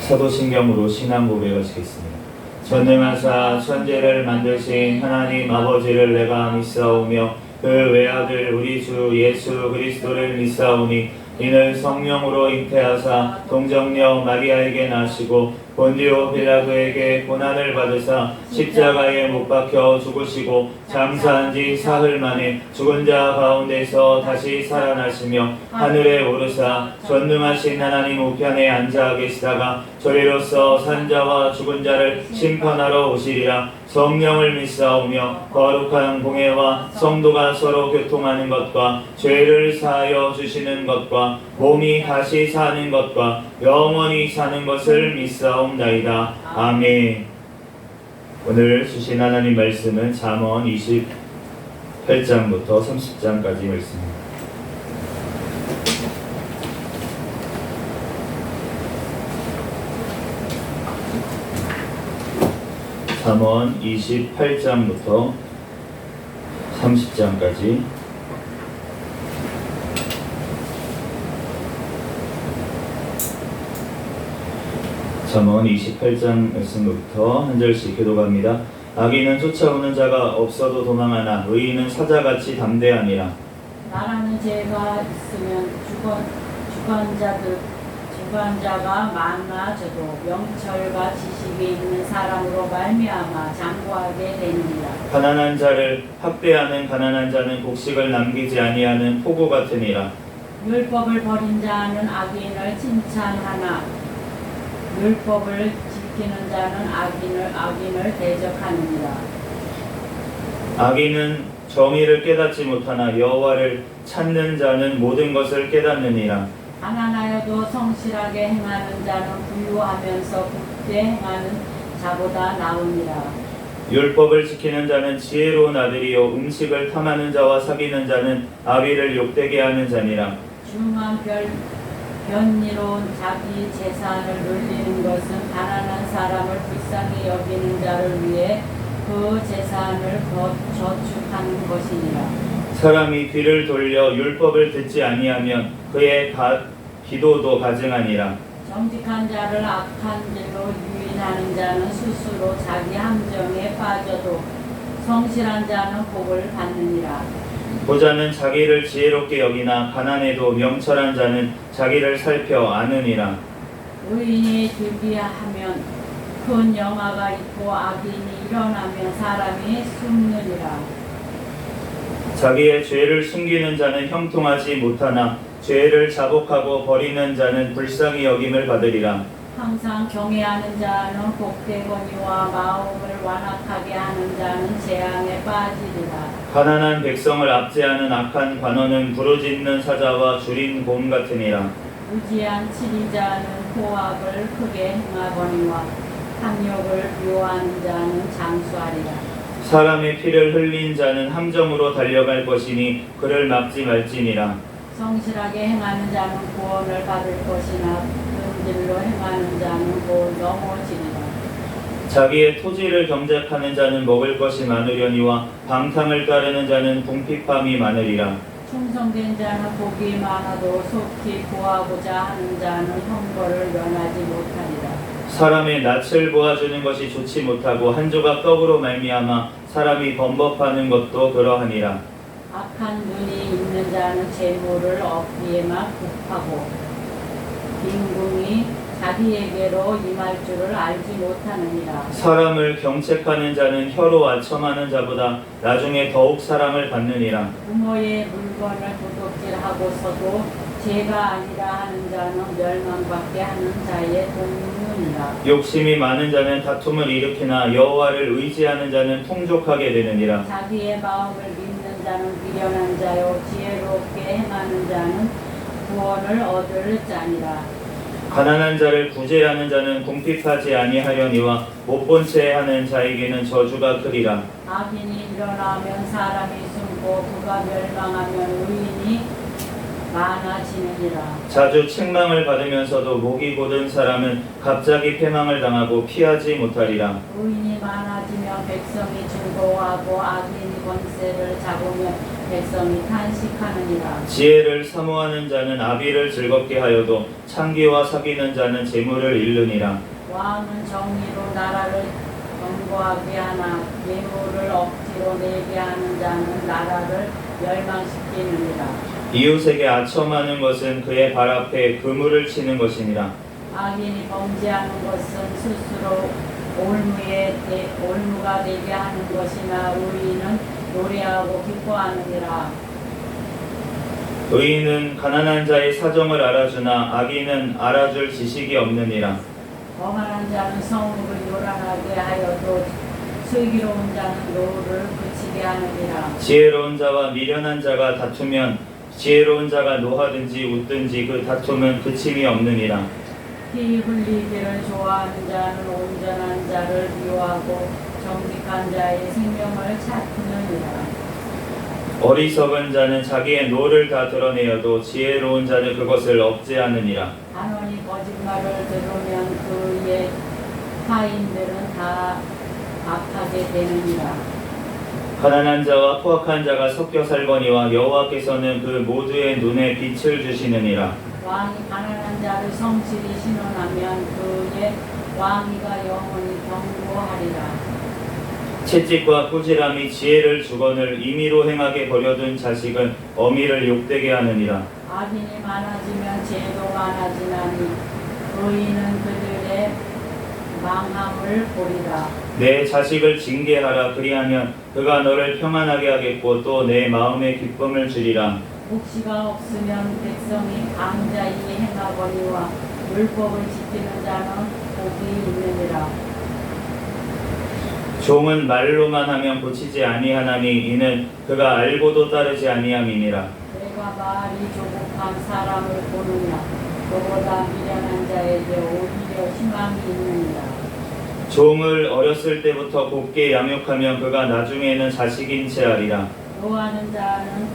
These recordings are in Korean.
사도신경으로 신앙 고백하시겠습니다. 전능하사 천지를 만드신 하나님 아버지를 내가 믿사오며 그 외아들 우리 주 예수 그리스도를 믿사오니 이는 성령으로 잉태하사 동정녀 마리아에게 나시고 본디오 빌라도에게 고난을 받으사 십자가에 못 박혀 죽으시고 장사한 지 사흘 만에 죽은 자 가운데서 다시 살아나시며 하늘에 오르사 전능하신 하나님 우편에 앉아 계시다가 저리로서 산자와 죽은 자를 심판하러 오시리라. 성령을 믿사오며 거룩한 공예와 성도가 서로 교통하는 것과 죄를 사하여 주시는 것과 몸이 다시 사는 것과 영원히 사는 것을 믿사옵나이다. 아멘. 오늘 주신 하나님 말씀은 잠언 28장부터 30장까지 말씀입니다. 잠언 28장부터 30장까지 잠언 28장 말씀부터 한 절씩 교독합니다. 악인은 쫓아오는 자가 없어도 도망하나 의인은 사자같이 담대하니라. 나라는 죄가 있으면 주관자가 많아져도 명철과 지식이 있는 사람으로 말미암아 장구하게 되느니라. 가난한 자를 학대하는 가난한 자는 곡식을 남기지 아니하는 포구 같으니라. 율법을 버린 자는 악인을 칭찬하나 율법을 지키는 자는 악인을 대적하느니라. 악인은 정의를 깨닫지 못하나 여호와를 찾는 자는 모든 것을 깨닫느니라. 가난하여도 성실하게 행하는 자는 부유하면서 굳게 행하는 자보다 나으니라. 율법을 지키는 자는 지혜로운 아들이요 음식을 탐하는 자와 사귀는 자는 아비를 욕되게 하는 자니라. 중한 변리로운 자기 재산을 늘리는 것은 가난한 사람을 불쌍히 여기는 자를 위해 그 재산을 저축하는 것이니라. 사람이 귀를 돌려 율법을 듣지 아니하면 그의 기도도 가증하니라. 정직한 자를 악한 길로 유인하는 자는 스스로 자기 함정에 빠져도 성실한 자는 복을 받느니라. 보자는 자기를 지혜롭게 여기나 가난해도 명철한 자는 자기를 살펴 아느니라. 의인이 들비하면 큰 영화가 있고 악인이 일어나면 사람이 숨느니라. 자기의 죄를 숨기는 자는 형통하지 못하나 죄를 자복하고 버리는 자는 불쌍히 여김을 받으리라. 항상 경외하는 자는 복되거니와 마음을 완악하게 하는 자는 재앙에 빠지리라. 가난한 백성을 압제하는 악한 관원은 부르짖는 사자와 줄인 곰 같으니라. 무지한 치리자는 포악을 크게 행하거니와 탐욕을 묘하는 자는 장수하리라. 사람의 피를 흘린 자는 함정으로 달려갈 것이니 그를 막지 말지니라. 성실하게 행하는 자는 구원을 받을 것이나 변질로 행하는 자는 곧 넘어지리라. 자기의 토지를 경작하는 자는 먹을 것이 많으려니와 방탕을 따르는 자는 궁핍함이 많으리라. 충성된 자는 복이 많아도 속히 구하고자 하는 자는 형벌을 면하지 못하리라. 사람의 낯을 보아주는 것이 좋지 못하고 한 조각 떡으로 말미암아 사람이 범법하는 것도 그러하니라. 악한 눈이 있는 자는 재물을 얻기에만 급하고 빈궁이 자기에게로 임할 줄을 알지 못하느니라. 사람을 경책하는 자는 혀로 아첨하는 자보다 나중에 더욱 사랑을 받느니라. 부모의 물건을 도둑질하고서도 죄가 아니라 하는 자는 멸망받게 하는 자의 동문이라. 욕심이 많은 자는 다툼을 일으키나 여호와를 의지하는 자는 풍족하게 되느니라. 자기의 마음을 믿는 자는 미련한 자요 지혜롭게 행하는 자는 구원을 얻을 자니라. 가난한 자를 구제하는 자는 궁핍하지 아니하려니와 못 본 채 하는 자에게는 저주가 크리라. 악인이 일어나면 사람이 숨고 그가 멸망하면 의인이 많아지느니라. 자주 책망을 받으면서도 목이 곧은 사람은 갑자기 패망을 당하고 피하지 못하리라. 의인이 많아지면 백성이 즐거워하고 악인이 권세를 잡으면 백성이 탄식하느니라. 지혜를 사모하는 자는 아비를 즐겁게 하여도 창기와 사귀는 자는 재물을 잃느니라. 왕은 정의로 나라를 견고하게 하나 예물을 억지로 내게 하는 자는 나라를 멸망시키느니라. 이웃에게 아첨하는 것은 그의 발 앞에 그물을 치는 것이니라. 악인이 범죄하는 것은 스스로 올무가 되게 하는 것이나 의인은 노래하고 기뻐하느니라. 의인은 가난한 자의 사정을 알아주나 악인은 알아줄 지식이 없느니라. 거만한 자는 성읍을 요란하게 하여도 슬기로운 자는 노를 그치게 하느니라. 지혜로운 자와 미련한 자가 다투면 지혜로운 자가 노하든지 웃든지 그 다툼은 그침이 없느니라. 피 흘리기를 좋아하는 자는 온전한 자를 미워하고 정직한 자의 생명을 찾느니라. 어리석은 자는 자기의 노를 다 드러내어도 지혜로운 자는 그것을 억제하느니라. 단원이 거짓말을 들으면 그의 파인들은 다 악하게 되느니라. 가난한 자와 포악한 자가 섞여 살거니와 여호와께서는 그 모두의 눈에 빛을 주시느니라. 왕이 가난한 자를 성실히 신원하면 그의 왕위가 영원히 견고하리라. 채찍과 꾸지람이 지혜를 주거늘 임의로 행하게 버려둔 자식은 어미를 욕되게 하느니라. 악인이 많아지면 죄도 많아지나니 의인은 그들의 망함을 보리라. 내 자식을 징계하라. 그리하면 그가 너를 평안하게 하겠고 또 내 마음에 기쁨을 주리라. 묵시가 없으면 백성이 강자히 행하거니와 율법을 지키는 자는 복이 있느니라. 종은 말로만 하면 고치지 아니하나니 이는 그가 알고도 따르지 아니함이니라. 내가 말이 조급한 사람을 보느냐 그보다 미련한 자에게 오히려 희망이 있느니라. 종을 어렸을 때부터 곱게 양육하면 그가 나중에는 자식인 채 하리라. 노하는 자는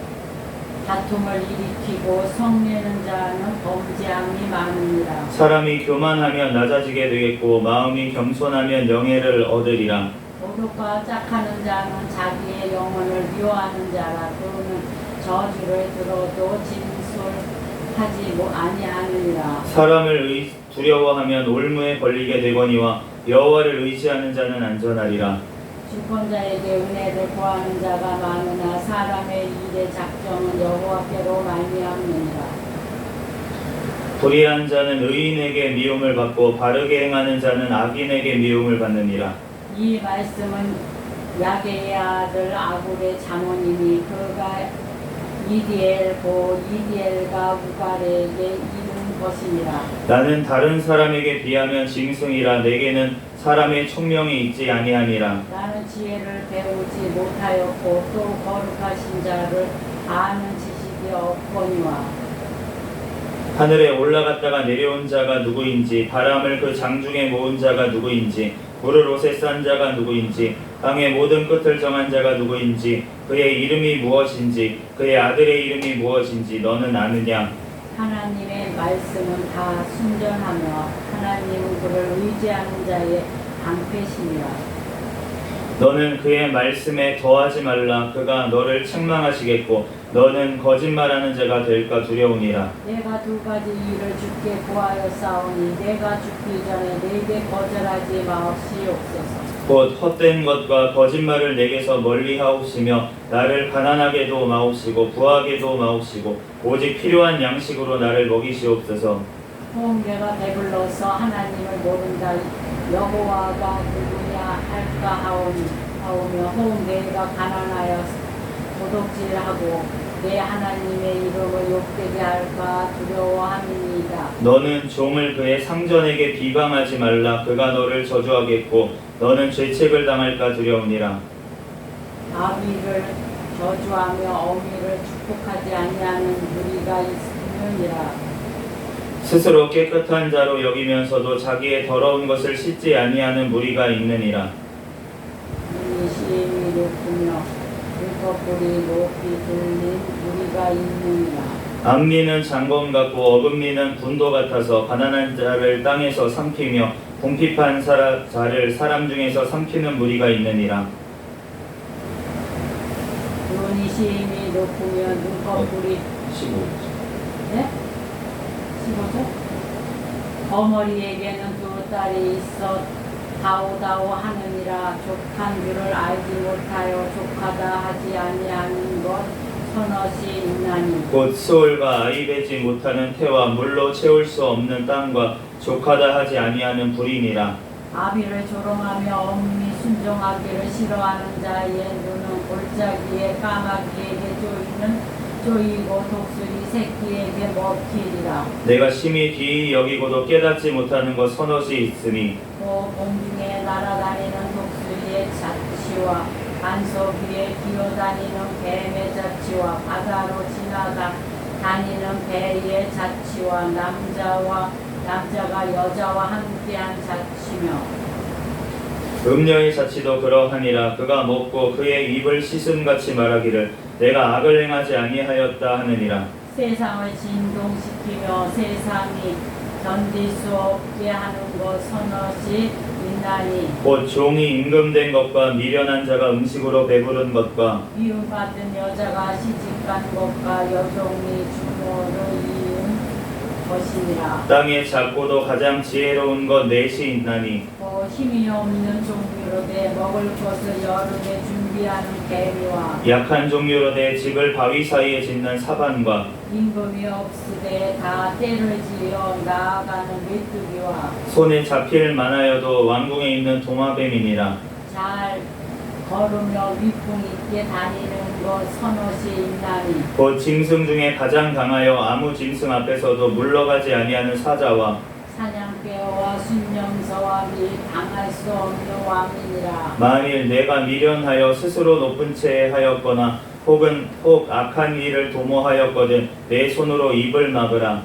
다툼을 일으키고 성내는 자는 범죄함이 많으니라. 사람이 교만하면 낮아지게 되겠고 마음이 겸손하면 영예를 얻으리라. 도덕과 짝하는 자는 자기의 영혼을 미워하는 자라. 그는 저주를 들어도 진술하지 아니하느니라. 사람을 두려워하면 올무에 걸리게 되거니와 여호와를 의지하는 자는 안전하리라. 주권자에게 은혜를 구하는 자가 많으나 사람의 일의 작정은 여호와께로 말미암느니라. 불의한 자는 의인에게 미움을 받고 바르게 행하는 자는 악인에게 미움을 받느니라. 이 말씀은 야게의 아들 아굴의 자모님이 그가 이디엘과 우갈에게 이른 것이니라. 나는 다른 사람에게 비하면 짐승이라. 내게는 사람의 총명이 있지 아니하니라. 나는 지혜를 배우지 못하였고 또 거룩하신 자를 아는 지식이 없거니와. 하늘에 올라갔다가 내려온 자가 누구인지 바람을 그 장중에 모은 자가 누구인지 물을 옷에 싼 자가 누구인지 땅의 모든 끝을 정한 자가 누구인지 그의 이름이 무엇인지 그의 아들의 이름이 무엇인지 너는 아느냐? 하나님의 말씀은 다 순전하며 하나님은 그를 의지하는 자의 방패시니라. 너는 그의 말씀에 더하지 말라. 그가 너를 책망하시겠고 너는 거짓말하는 자가 될까 두려우니라. 내가 두 가지 일을 주께 구하여 싸우니 내가 죽기 전에 내게 거절하지 마옵시옵소서. 곧 헛된 것과 거짓말을 내게서 멀리 하옵시며 나를 가난하게도 마옵시고 부하게도 마옵시고 오직 필요한 양식으로 나를 먹이시옵소서. 내가 배불러서 하나님을 모른다 여호와가 누구냐 할까 하오며 내가 가난하여 도둑질하고 내 하나님의 이름을 욕되게 할까 두려워함이니이다. 너는 종을 그의 상전에게 비방하지 말라. 그가 너를 저주하겠고 너는 죄책을 당할까 두려우니라. 아비를 저주하며 어미를 축복하지 아니하는 무리가 있으니라. 스스로 깨끗한 자로 여기면서도 자기의 더러운 것을 씻지 아니하는 무리가 있느니라. 눈이 심히 높으며 불꽃불이 높이 들린 무리가 있느니라. 암리는 장검 같고 어금니는 분도 같아서 가난한 자를 땅에서 삼키며 궁핍한 자를 사람 중에서 삼키는 무리가 있느니라. 눈이 부심이 높으면 눈꺼풀이 15. 네? 15절? 어머니에게는 두 딸이 있어 다오다오 하느니라. 족한 줄을 알지 못하여 족하다 하지 아니하는 것 서너시 있나니. 곧 수월과 아이 되지 못하는 태와 물로 채울 수 없는 땅과 족하다 하지 아니하는 불이니라. 아비를 조롱하며 엄히 순종하기를 싫어하는 자의 눈은 골짜기에 까마귀에게 조이고 독수리 새끼에게 먹히리라. 내가 심히 기이 여기고도 깨닫지 못하는 것 서너시 있으니 또 공중에 날아다니는 독수리의 자치와 반석 위에 기어다니는 뱀의 자치와 바다로 다니는 배의 자치와 남자가 여자와 함께한 자치며 음녀의 자치도 그러하니라. 그가 먹고 그의 입을 씻음같이 말하기를 내가 악을 행하지 아니하였다 하느니라. 세상을 진동시키며 세상이 견딜 수 없게 하는 것 서너시 있나니. 곧 종이 임금된 것과 미련한 자가 음식으로 배부른 것과 미움받은 여자가 시집간 것과 여종이 주모를 이은 것이니라. 땅의 작고도 가장 지혜로운 것 넷이 있나니 또 힘이 없는 종류로 돼 먹을 것을 여름에 준비하는 개미와 약한 종류로 내 집을 바위 사이에 짓는 사반과 임금이 없으되 다 때를 지어 나아가는 메뚜기와 손에 잡힐 만하여도 왕궁에 있는 도마뱀이니라. 잘 걸으며 위풍 있게 다니는 것 서너시 있나니. 곧 짐승 중에 가장 강하여 아무 짐승 앞에서도 물러가지 아니하는 사자와 사냥개와 순념서와 및 당할 수 없는 왕이니라. 만일 내가 미련하여 스스로 높은 채 하였거나 혹 악한 일을 도모하였거든 내 손으로 입을 막으라.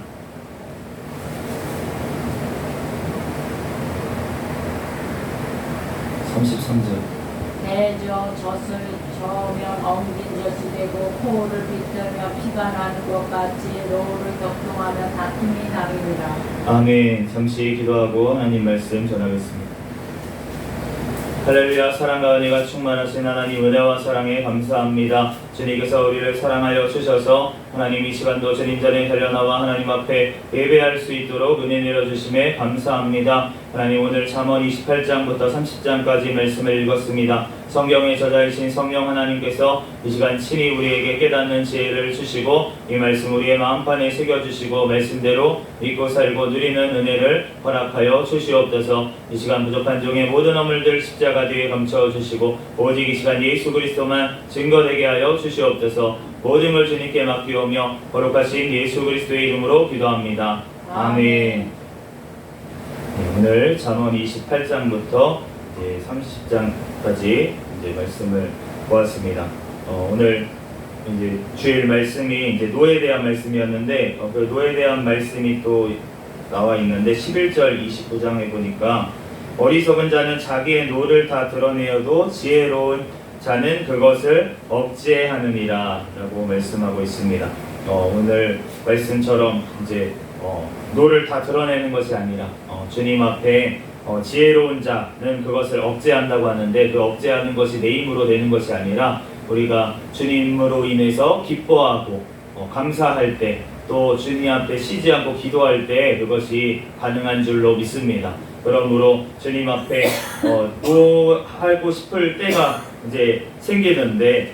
대저 젖을 저으면 엉긴 젖이 되고 코를 비틀며 피가 나는 것 같이 노를 격동하면 다툼이 나느니라. 아멘. 잠시 기도하고 하나님 말씀 전하겠습니다. 할렐루야. 사랑과 은혜가 충만하신 하나님 은혜와 사랑에 감사합니다. 주님께서 우리를 사랑하여 주셔서 하나님 이 시간도 주님 전에 달려나와 하나님 앞에 예배할 수 있도록 은혜 내려주심에 감사합니다. 하나님 오늘 잠언 28장부터 30장까지 말씀을 읽었습니다. 성경의 저자이신 성령 하나님께서 이 시간 친히 우리에게 깨닫는 지혜를 주시고 이 말씀 우리의 마음판에 새겨주시고 말씀대로 믿고 살고 누리는 은혜를 허락하여 주시옵소서. 이 시간 부족한 종의 모든 허물들 십자가 뒤에 감춰주시고 오직 이 시간 예수 그리스도만 증거되게 하여 주시옵소서. 모든 걸 주님께 맡기오며 거룩하신 예수 그리스도의 이름으로 기도합니다. 아멘. 네, 오늘 잠언 28장부터 30장까지 이제 말씀을 보았습니다. 오늘 이제 주일 말씀이 이제 노에 대한 말씀이었는데 그 노에 대한 말씀이 또 나와 있는데 11절 29장에 보니까 어리석은 자는 자기의 노를 다 드러내어도 지혜로운 자는 그것을 억제하느니라 라고 말씀하고 있습니다. 오늘 말씀처럼 이제 노를 다 드러내는 것이 아니라 주님 앞에 지혜로운 자는 그것을 억제한다고 하는데 그 억제하는 것이 내 힘으로 되는 것이 아니라 우리가 주님으로 인해서 기뻐하고 감사할 때 또 주님 앞에 쉬지 않고 기도할 때 그것이 가능한 줄로 믿습니다. 그러므로 주님 앞에 노하고 싶을 때가 이제 생기는데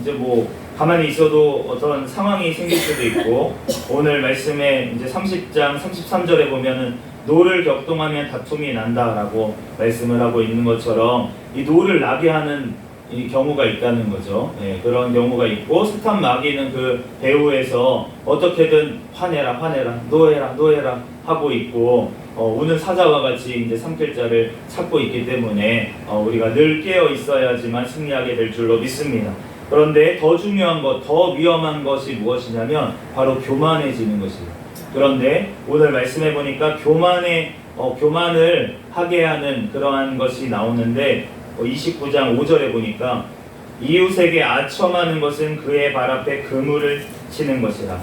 이제 뭐 가만히 있어도 어떤 상황이 생길 수도 있고 오늘 말씀에 이제 30장 33절에 보면은 노를 격동하면 다툼이 난다라고 말씀을 하고 있는 것처럼 이 노를 나게 하는 이 경우가 있다는 거죠. 네, 그런 경우가 있고 스탄 마귀는 그 배후에서 어떻게든 화내라 노해라 하고 있고 우는 사자와 같이 이제 삼킬 자를 찾고 있기 때문에 우리가 늘 깨어 있어야지만 승리하게 될 줄로 믿습니다. 그런데 더 중요한 것, 더 위험한 것이 무엇이냐면 바로 교만해지는 것이에요. 그런데 오늘 말씀해 보니까 교만을 하게 하는 그러한 것이 나오는데 29장 5절에 보니까 이웃에게 아첨하는 것은 그의 발 앞에 그물을 치는 것이라.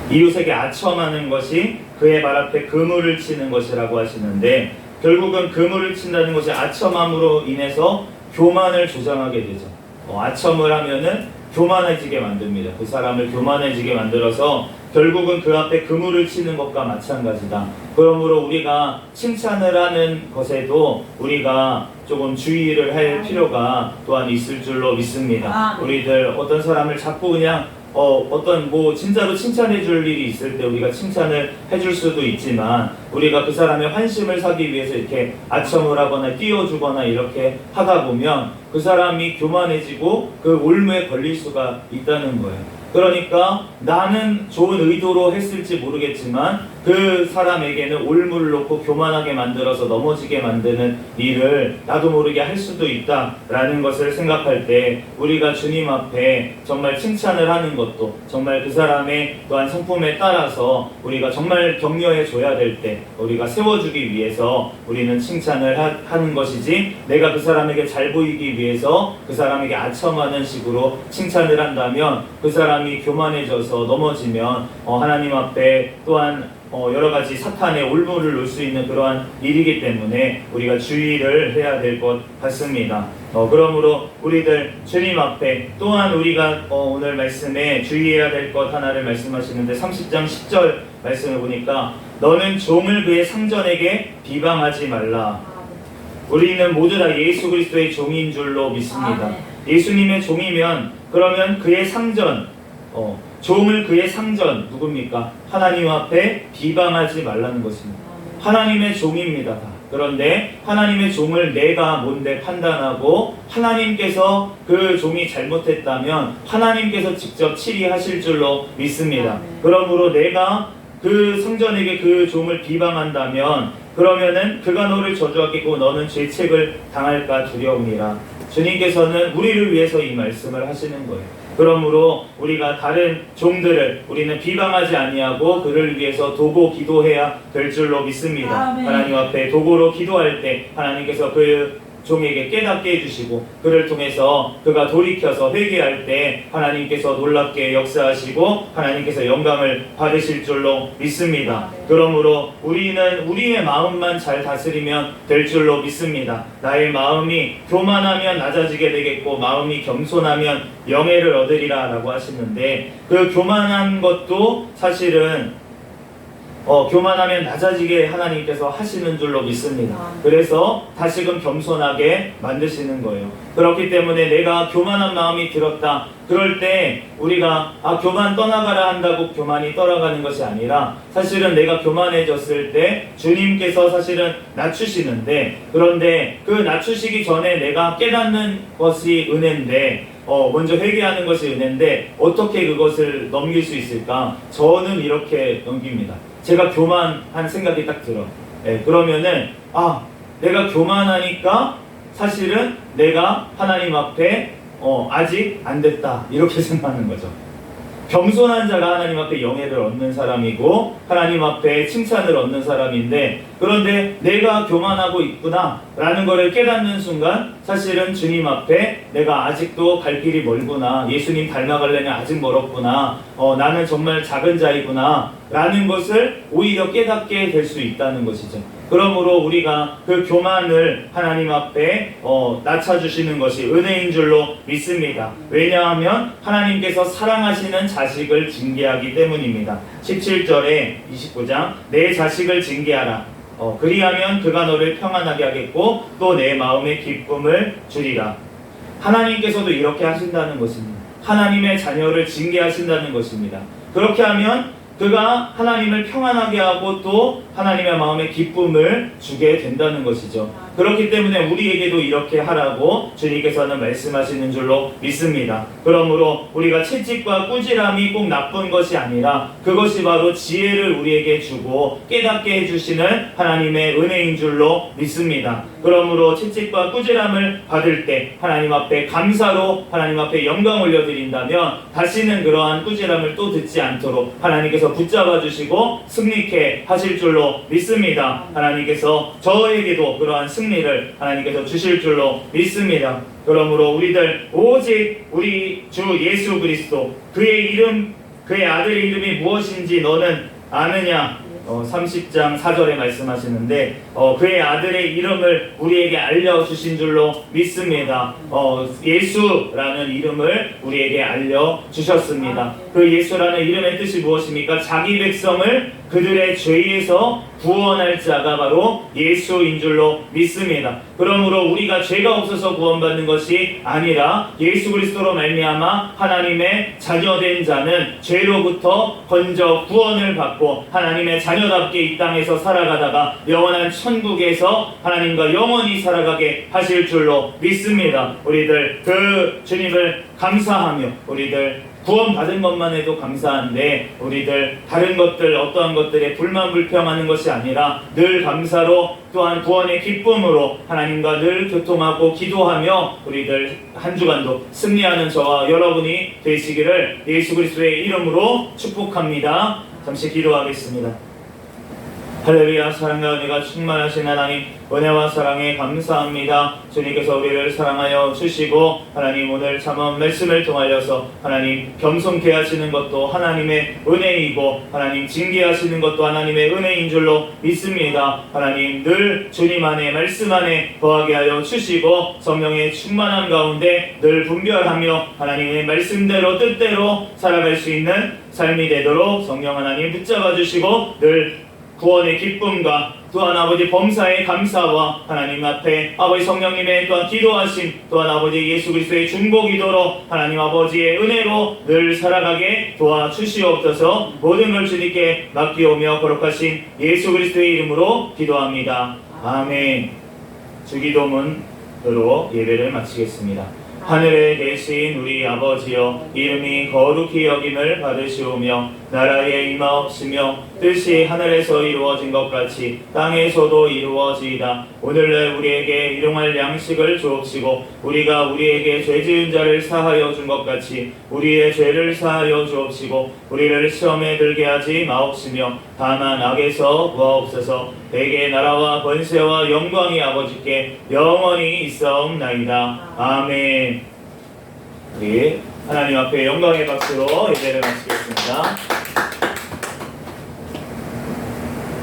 이웃에게 아첨하는 것이 그의 발 앞에 그물을 치는 것이라고 하시는데 결국은 그물을 친다는 것이 아첨함으로 인해서 교만을 조장하게 되죠. 아첨을 하면은 교만해지게 만듭니다. 그 사람을 교만해지게 만들어서 결국은 그 앞에 그물을 치는 것과 마찬가지다. 그러므로 우리가 칭찬을 하는 것에도 우리가 조금 주의를 할 필요가 또한 있을 줄로 믿습니다. 우리들 어떤 사람을 자꾸 그냥 어떤 진짜로 칭찬해 줄 일이 있을 때 우리가 칭찬을 해줄 수도 있지만, 우리가 그 사람의 환심을 사기 위해서 이렇게 아첨을 하거나 띄워주거나 이렇게 하다 보면 그 사람이 교만해지고 그 올무에 걸릴 수가 있다는 거예요. 그러니까 나는 좋은 의도로 했을지 모르겠지만 그 사람에게는 올무를 놓고 교만하게 만들어서 넘어지게 만드는 일을 나도 모르게 할 수도 있다라는 것을 생각할 때, 우리가 주님 앞에 정말 칭찬을 하는 것도 정말 그 사람의 또한 성품에 따라서 우리가 정말 격려해 줘야 될 때 우리가 세워주기 위해서 우리는 칭찬을 하는 것이지, 내가 그 사람에게 잘 보이기 위해서 그 사람에게 아첨하는 식으로 칭찬을 한다면 그 사람이 교만해져서 넘어지면 하나님 앞에 또한 여러 가지 사탄의 올무를 놓을 수 있는 그러한 일이기 때문에 우리가 주의를 해야 될 것 같습니다. 그러므로 우리들 주님 앞에 또한 우리가 오늘 말씀에 주의해야 될 것 하나를 말씀하시는데, 30장 10절 말씀을 보니까 너는 종을 그의 상전에게 비방하지 말라. 우리는 모두 다 예수 그리스도의 종인 줄로 믿습니다. 예수님의 종이면 그러면 그의 상전, 종을 그의 상전 누굽니까? 하나님 앞에 비방하지 말라는 것입니다. 하나님의 종입니다. 그런데 하나님의 종을 내가 뭔데 판단하고, 하나님께서 그 종이 잘못했다면 하나님께서 직접 치리하실 줄로 믿습니다. 그러므로 내가 그 성전에게 그 종을 비방한다면 그러면은 그가 너를 저주하겠고 너는 죄책을 당할까 두려우니라. 주님께서는 우리를 위해서 이 말씀을 하시는 거예요. 그러므로 우리가 다른 종들을 우리는 비방하지 아니하고 그를 위해서 도고 기도해야 될 줄로 믿습니다. 하나님 앞에 도고로 기도할 때 하나님께서 그 종에게 깨닫게 해주시고, 그를 통해서 그가 돌이켜서 회개할 때 하나님께서 놀랍게 역사하시고 하나님께서 영광을 받으실 줄로 믿습니다. 그러므로 우리는 우리의 마음만 잘 다스리면 될 줄로 믿습니다. 나의 마음이 교만하면 낮아지게 되겠고 마음이 겸손하면 영예를 얻으리라 라고 하시는데, 그 교만한 것도 사실은 교만하면 낮아지게 하나님께서 하시는 줄로 믿습니다. 그래서 다시금 겸손하게 만드시는 거예요. 그렇기 때문에 내가 교만한 마음이 들었다, 그럴 때 우리가 교만 떠나가라 한다고 교만이 떠나가는 것이 아니라, 사실은 내가 교만해졌을 때 주님께서 사실은 낮추시는데, 그런데 그 낮추시기 전에 내가 깨닫는 것이 은혜인데, 먼저 회개하는 것이 은혜인데 어떻게 그것을 넘길 수 있을까? 저는 이렇게 넘깁니다. 제가 교만한 생각이 딱 들어. 그러면은 내가 교만하니까 사실은 내가 하나님 앞에 아직 안 됐다, 이렇게 생각하는 거죠. 겸손한 자가 하나님 앞에 영예를 얻는 사람이고 하나님 앞에 칭찬을 얻는 사람인데, 그런데 내가 교만하고 있구나 라는 것을 깨닫는 순간 사실은 주님 앞에 내가 아직도 갈 길이 멀구나, 예수님 닮아가려면 아직 멀었구나, 나는 정말 작은 자이구나 라는 것을 오히려 깨닫게 될 수 있다는 것이죠. 그러므로 우리가 그 교만을 하나님 앞에 낮춰주시는 것이 은혜인 줄로 믿습니다. 왜냐하면 하나님께서 사랑하시는 자식을 징계하기 때문입니다. 17절에 29장 내 자식을 징계하라. 그리하면 그가 너를 평안하게 하겠고 또 내 마음에 기쁨을 주리라. 하나님께서도 이렇게 하신다는 것입니다. 하나님의 자녀를 징계하신다는 것입니다. 그렇게 하면 그가 하나님을 평안하게 하고 또 하나님의 마음에 기쁨을 주게 된다는 것이죠. 그렇기 때문에 우리에게도 이렇게 하라고 주님께서는 말씀하시는 줄로 믿습니다. 그러므로 우리가 채찍과 꾸지람이 꼭 나쁜 것이 아니라 그것이 바로 지혜를 우리에게 주고 깨닫게 해주시는 하나님의 은혜인 줄로 믿습니다. 그러므로 채찍과 꾸지람을 받을 때 하나님 앞에 감사로 하나님 앞에 영광 올려드린다면 다시는 그러한 꾸지람을 또 듣지 않도록 하나님께서 붙잡아 주시고 승리케 하실 줄로 믿습니다. 하나님께서 저에게도 그러한 승리를 하나님께서 주실 줄로 믿습니다. 그러므로 우리들 오직 우리 주 예수 그리스도, 그의 이름, 그의 아들의 이름이 무엇인지 너는 아느냐? 30장 4절에 말씀하시는데 그의 아들의 이름을 우리에게 알려주신 줄로 믿습니다. 예수라는 이름을 우리에게 알려주셨습니다. 그 예수라는 이름의 뜻이 무엇입니까? 자기 백성을 그들의 죄에서 구원할 자가 바로 예수인 줄로 믿습니다. 그러므로 우리가 죄가 없어서 구원받는 것이 아니라 예수 그리스도로 말미암아 하나님의 자녀된 자는 죄로부터 먼저 구원을 받고 하나님의 자녀답게 이 땅에서 살아가다가 영원한 천국에서 하나님과 영원히 살아가게 하실 줄로 믿습니다. 우리들 그 주님을 감사하며 우리들 구원받은 것만 해도 감사한데 우리들 다른 것들 어떠한 것들에 불만 불평하는 것이 아니라 늘 감사로 또한 구원의 기쁨으로 하나님과 늘 교통하고 기도하며 우리들 한 주간도 승리하는 저와 여러분이 되시기를 예수 그리스도의 이름으로 축복합니다. 잠시 기도하겠습니다. 할렐루야. 사랑과 은혜가 충만하신 하나님, 은혜와 사랑에 감사합니다. 주님께서 우리를 사랑하여 주시고 하나님 오늘 참음 말씀을 통하여서 하나님 겸손케 하시는 것도 하나님의 은혜이고 하나님 징계하시는 것도 하나님의 은혜인 줄로 믿습니다. 하나님 늘 주님 안에 말씀 안에 거하게 하여 주시고 성령의 충만함 가운데 늘 분별하며 하나님의 말씀대로 뜻대로 살아갈 수 있는 삶이 되도록 성령 하나님 붙잡아 주시고 늘 구원의 기쁨과 또한 아버지 범사의 감사와 하나님 앞에 아버지 성령님의 또한 기도하심 또한 아버지 예수 그리스도의 중보기도로 하나님 아버지의 은혜로 늘 살아가게 도와주시옵소서. 모든 걸 주님께 맡기오며 거룩하신 예수 그리스도의 이름으로 기도합니다. 아멘. 주기도문으로 예배를 마치겠습니다. 하늘에 계신 우리 아버지여, 이름이 거룩히 여김을 받으시오며 나라에 임하옵시며 뜻이 하늘에서 이루어진 것 같이 땅에서도 이루어지이다. 오늘날 우리에게 일용할 양식을 주옵시고 우리가 우리에게 죄 지은 자를 사하여 준 것 같이 우리의 죄를 사하여 주옵시고 우리를 시험에 들게 하지 마옵시며 다만 악에서 구하옵소서. 대개 나라와 권세와 영광이 아버지께 영원히 있사옵나이다. 아멘. 우리 하나님 앞에 영광의 박수로 예배를 마치겠습니다.